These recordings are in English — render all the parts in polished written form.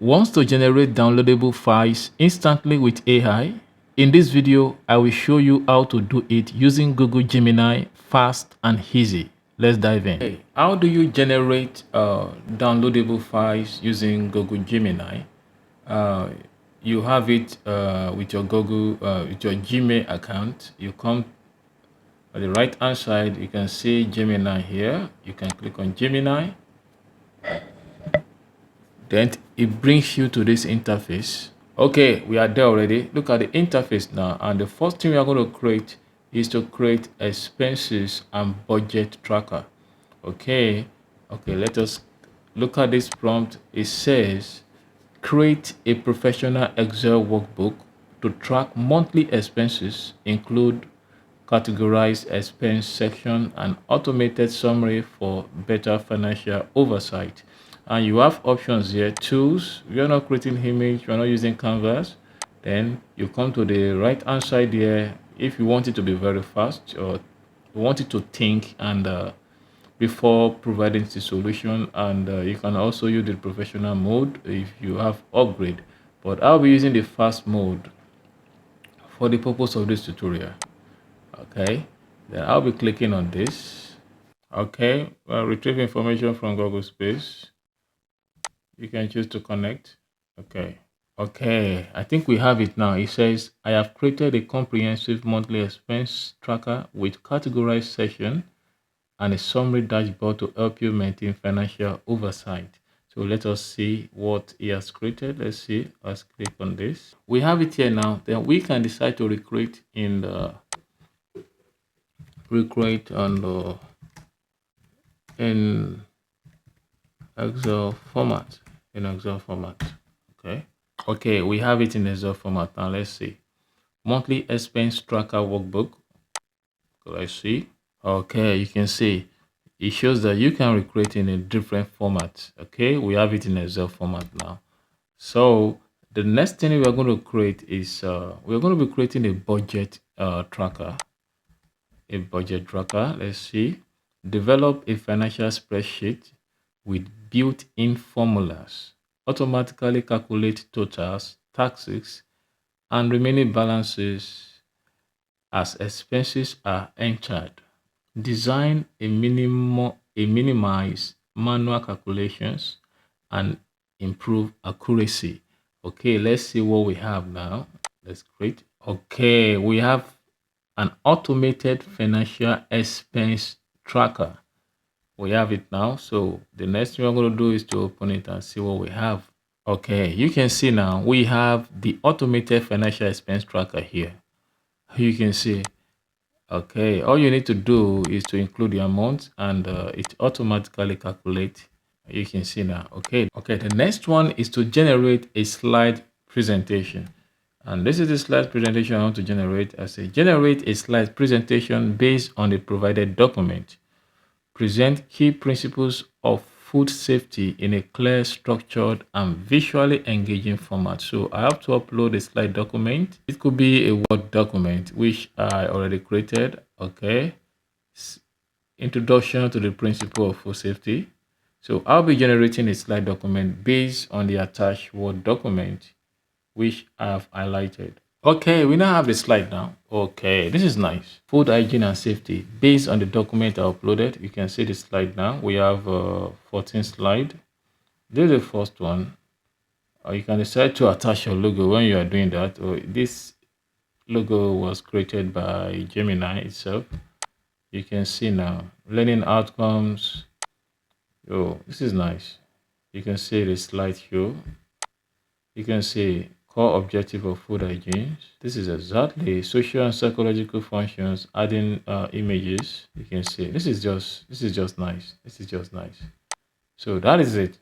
Wants to generate downloadable files instantly with AI? In this video, I will show you how to do it using Google Gemini fast and easy. Let's dive in. Hey, how do you generate downloadable files using Google Gemini? Uh, you have it with your with your Gmail account. You come on the right hand side, you can see Gemini here. You can click on Gemini. Then it brings you to this interface. Okay, we are there already. Look at the interface now, and the first thing we are going to create is to create expenses and budget tracker. Okay, let us look at this prompt. It says create a professional Excel workbook to track monthly expenses, include categorized expense section and automated summary for better financial oversight. And you have options here. Tools, we are not creating image, we are not using canvas. Then you come to the right hand side here. If you want it to be very fast, or you want it to think and before providing the solution, and you can also use the professional mode if you have upgrade, but I'll be using the fast mode for the purpose of this tutorial. Okay, then I'll be clicking on this. Okay, retrieve information from Google Space. You can choose to connect. Okay, I think we have it now. It says I have created a comprehensive monthly expense tracker with categorized section and a summary dashboard to help you maintain financial oversight. So let us see what he has created. Let's see. Let's click on this. We have it here now. Then we can decide to recreate in the in Excel format. Okay, we have it in Excel format. Now let's see. Monthly expense tracker workbook. Let's see. Okay, you can see it shows that you can recreate in a different format. Okay, we have it in Excel format now. So the next thing we are going to create is we're going to be creating a budget tracker. Let's see. Develop a financial spreadsheet with built-in formulas. Automatically calculate totals, taxes, and remaining balances as expenses are entered. Design a minimize manual calculations and improve accuracy. Okay, let's see what we have now. Let's create. Okay, we have an automated financial expense tracker. We have it now. So the next thing we're going to do is to open it and see what we have. Okay, you can see now we have the automated financial expense tracker here. You can see. Okay, all you need to do is to include the amount, and it automatically calculates. You can see now. Okay, the next one is to generate a slide presentation. And this is the slide presentation I want to generate. I say generate a slide presentation based on the provided document. Present key principles of food safety in a clear, structured, and visually engaging format. So I have to upload a slide document. It could be a Word document, which I already created. Okay. Introduction to the principle of food safety. So I'll be generating a slide document based on the attached Word document, which I have highlighted. Okay, we now have the slide now. Okay, this is nice. Food hygiene and safety. Based on the document I uploaded, you can see the slide now. We have 14 slides. This is the first one. You can decide to attach your logo when you are doing that. This logo was created by Gemini itself. You can see now learning outcomes. Oh, this is nice. You can see the slideshow. You can see core objective of food hygiene. This is exactly social and psychological functions, adding images. You can see this is just nice. So that is it.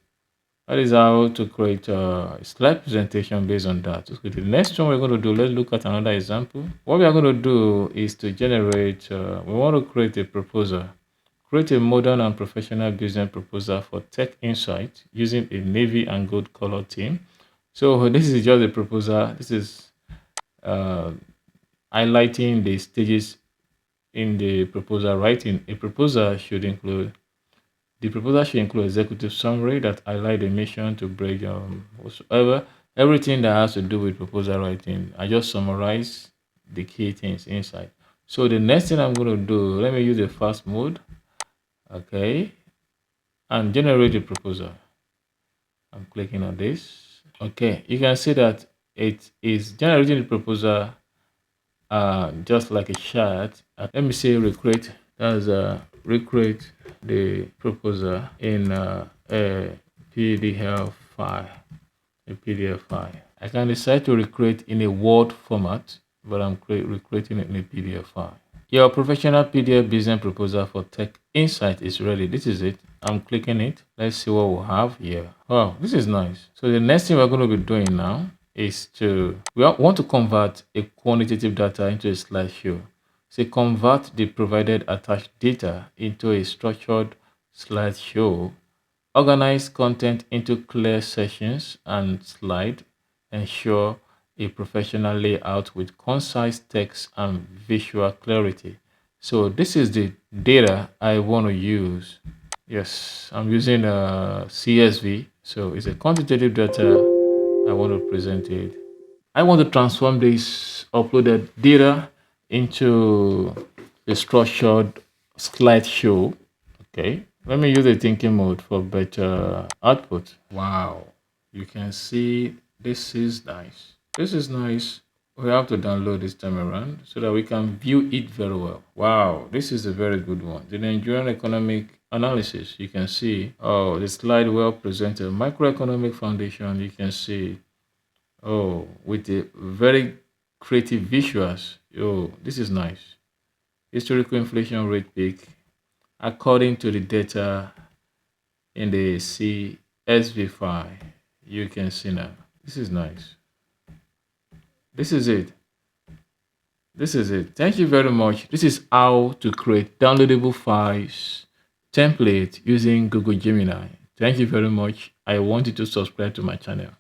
That is how to create a slide presentation based on that. Okay, the next one we're going to do, let's look at another example. What we are going to do is to generate, we want to create a proposal. Create a modern and professional business proposal for tech insight using a navy and gold color theme. So this is just a proposal. This is highlighting the stages in the proposal writing. A proposal should include The proposal should include executive summary that highlight the mission to break whatsoever, everything that has to do with proposal writing. I just summarize the key things inside. So the next thing I'm going to do, let me use the fast mode, okay, and generate the proposal. I'm clicking on this. Okay, you can see that it is generating the proposal just like a chart. Let me say recreate. That's recreate the proposal in a PDF file. A PDF file. I can decide to recreate in a Word format, but I'm recreating it in a PDF file. Your professional PDF business proposal for Tech Insight is ready. This is it. I'm clicking it. Let's see what we have here. Wow, this is nice. So the next thing we're going to be doing now is we want to convert a quantitative data into a slideshow. So convert the provided attached data into a structured slideshow. Organize content into clear sections and slide. Ensure a professional layout with concise text and visual clarity. So this is the data I want to use. Yes, I'm using a CSV. So it's a quantitative data. I want to present it. I want to transform this uploaded data into a structured slideshow. Okay, let me use the thinking mode for better output. Wow, you can see this is nice. This is nice. We have to download this time around so that we can view it very well. Wow, this is a very good one. The Nigerian economic analysis, you can see, oh, the slide well presented. Microeconomic foundation, you can see, oh, with the very creative visuals. Oh, this is nice. Historical inflation rate peak according to the data in the CSV file. You can see now. This is nice. This is it. This is it. Thank you very much. This is how to create downloadable files template using Google Gemini. Thank you very much. I want you to subscribe to my channel.